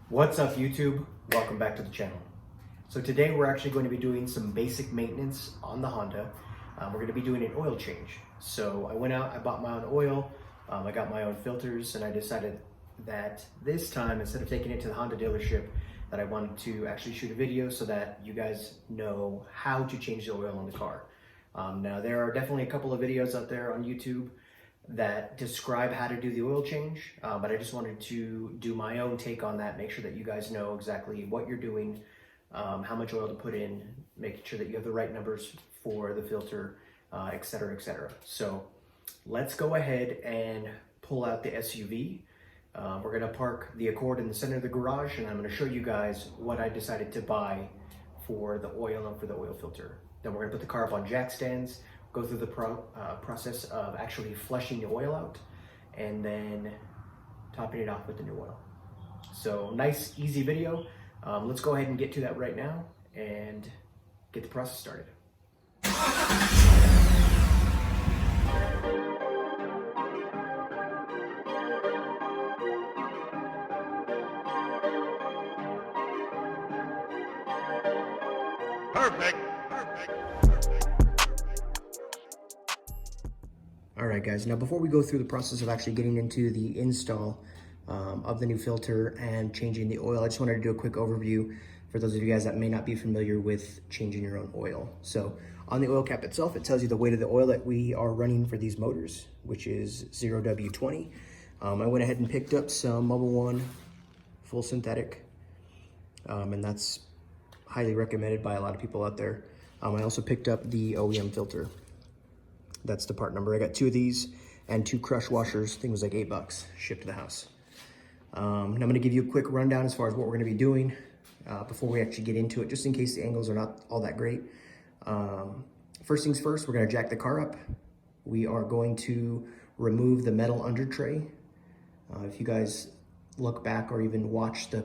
What's up YouTube? Welcome back to the channel. So today we're actually going to be doing some basic maintenance on the Honda. We're going to be doing an oil change. So I went out, I bought my own oil, I got my own filters, and I decided that this time, instead of taking it to the Honda dealership, that I wanted to actually shoot a video so that you guys know how to change the oil on the car. Now there are definitely a couple of videos out there on YouTube that describe how to do the oil change, but I just wanted to do my own take on that, make sure that you guys know exactly what you're doing, how much oil to put in, making sure that you have the right numbers for the filter, et cetera, et cetera. So let's go ahead and pull out the SUV. We're gonna park the Accord in the center of the garage, and I'm gonna show you guys what I decided to buy for the oil and for the oil filter. Then we're gonna put the car up on jack stands, go through the process of actually flushing the oil out, and then topping it off with the new oil. So nice, easy video. Let's go ahead and get to that right now and get the process started. Perfect. All right, guys, now before we go through the process of actually getting into the install of the new filter and changing the oil, I just wanted to do a quick overview for those of you guys that may not be familiar with changing your own oil. So on the oil cap itself, it tells you the weight of the oil that we are running for these motors, which is 0W20. I went ahead and picked up some Mobil 1 full synthetic, and that's highly recommended by a lot of people out there. I also picked up the OEM filter. That's the part number. I got 2 of these and 2 crush washers. I think it was like $8 shipped to the house. Now I'm gonna give you a quick rundown as far as what we're gonna be doing before we actually get into it, just in case the angles are not all that great. First things first, we're gonna jack the car up. We are going to remove the metal under tray. If you guys look back or even watch the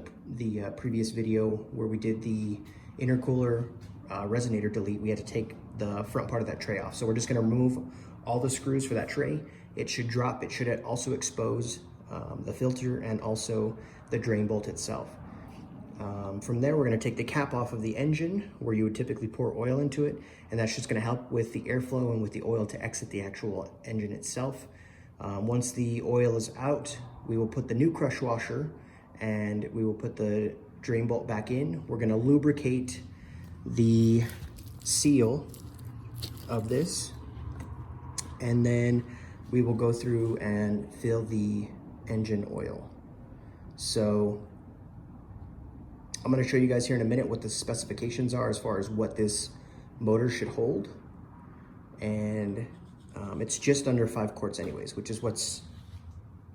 previous video where we did the intercooler resonator delete, we had to take the front part of that tray off. So we're just gonna remove all the screws for that tray. It should drop. It should also expose the filter and also the drain bolt itself. From there, we're gonna take the cap off of the engine where you would typically pour oil into it, and that's just gonna help with the airflow and with the oil to exit the actual engine itself. Once the oil is out, we will put the new crush washer and we will put the drain bolt back in. We're gonna lubricate the seal of this, and then we will go through and fill the engine oil. So I'm going to show you guys here in a minute what the specifications are as far as what this motor should hold, and it's just under 5 quarts anyways, which is what's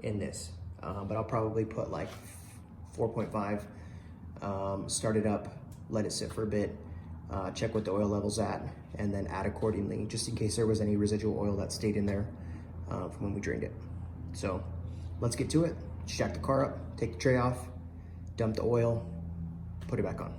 in this, but I'll probably put like 4.5, start it up, let it sit for a bit, check what the oil level's at, and then add accordingly, just in case there was any residual oil that stayed in there from when we drained it. So let's get to it. Jack the car up, take the tray off, dump the oil, put it back on.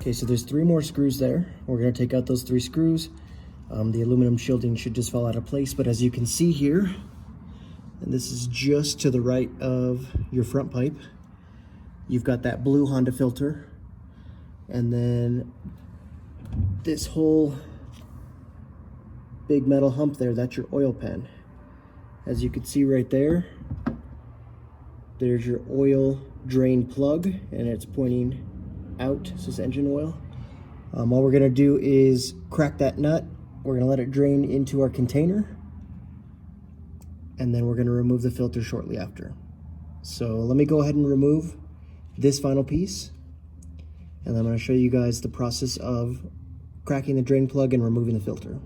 Okay, so there's 3 more screws there. We're gonna take out those 3 screws. The aluminum shielding should just fall out of place, but as you can see here, and this is just to the right of your front pipe, you've got that blue Honda filter, and then this whole big metal hump there, that's your oil pan. As you can see right there, there's your oil drain plug, and it's pointing out. This is engine oil. All we're gonna do is crack that nut. We're gonna let it drain into our container, and then we're gonna remove the filter shortly after. So let me go ahead and remove. If this final piece, and I'm going to show you guys the process of cracking the drain plug and removing the filter.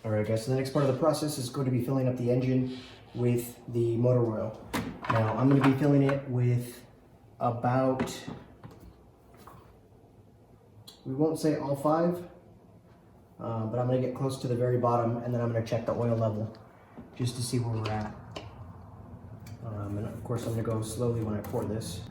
Alright guys, so the next part of the process is going to be filling up the engine with the motor oil. Now I'm going to be filling it with about, we won't say all 5, but I'm going to get close to the very bottom, and then I'm going to check the oil level just to see where we're at. And of course I'm going to go slowly when I pour this.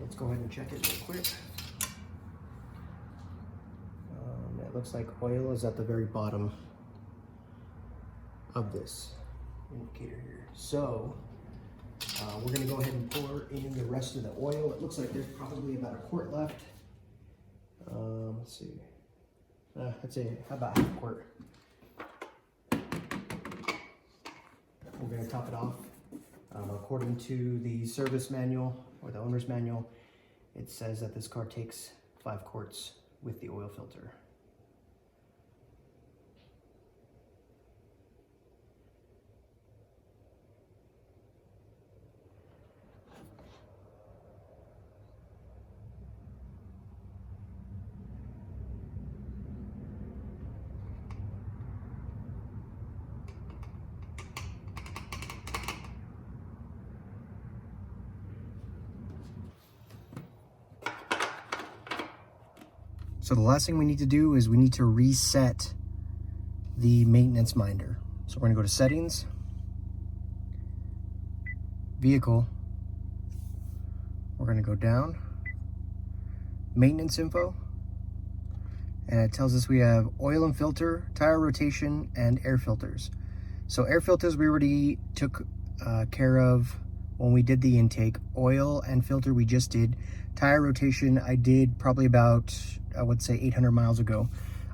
Let's go ahead and check it real quick. It looks like oil is at the very bottom of this indicator here. So we're going to go ahead and pour in the rest of the oil. It looks like there's probably about a quart left. Let's see. I'd say about half a quart. We're going to top it off. According to the service manual or the owner's manual, it says that this car takes 5 quarts with the oil filter. So the last thing we need to do is we need to reset the maintenance minder. So we're gonna go to settings, vehicle, we're gonna go down, maintenance info, and it tells us we have oil and filter, tire rotation, and air filters. So air filters we already took care of when we did the intake. Oil and filter we just did. Tire rotation I did probably about, I would say 800 miles ago.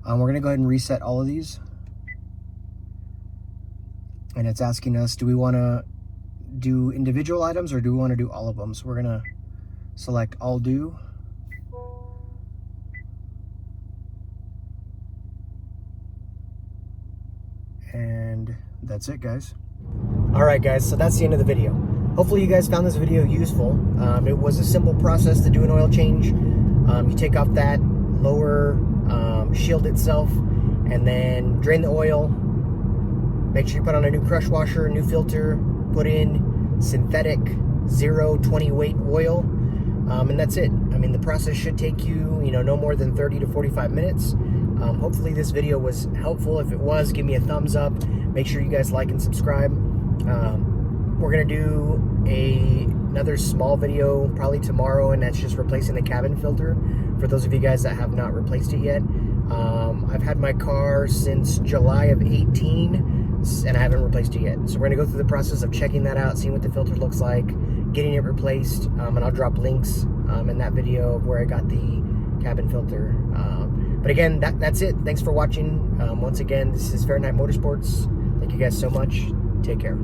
We're gonna go ahead and reset all of these. And it's asking us, do we wanna do individual items or do we wanna do all of them? So we're gonna select all do. And that's it, guys. All right, guys, so that's the end of the video. Hopefully you guys found this video useful. It was a simple process to do an oil change. You take off that lower shield itself and then drain the oil. Make sure you put on a new crush washer, new filter, put in synthetic 0-20 weight oil, and that's it. I mean, the process should take you, no more than 30 to 45 minutes. Hopefully this video was helpful. If it was, give me a thumbs up. Make sure you guys like and subscribe. We're gonna do a another small video probably tomorrow, and that's just replacing the cabin filter for those of you guys that have not replaced it yet. I've had my car since July of 18 and I haven't replaced it yet. So we're gonna go through the process of checking that out, seeing what the filter looks like, getting it replaced, and I'll drop links in that video of where I got the cabin filter. But again, that's it. Thanks for watching. Once again, this is Fahrenheit Motorsports. Thank you guys so much. Take care.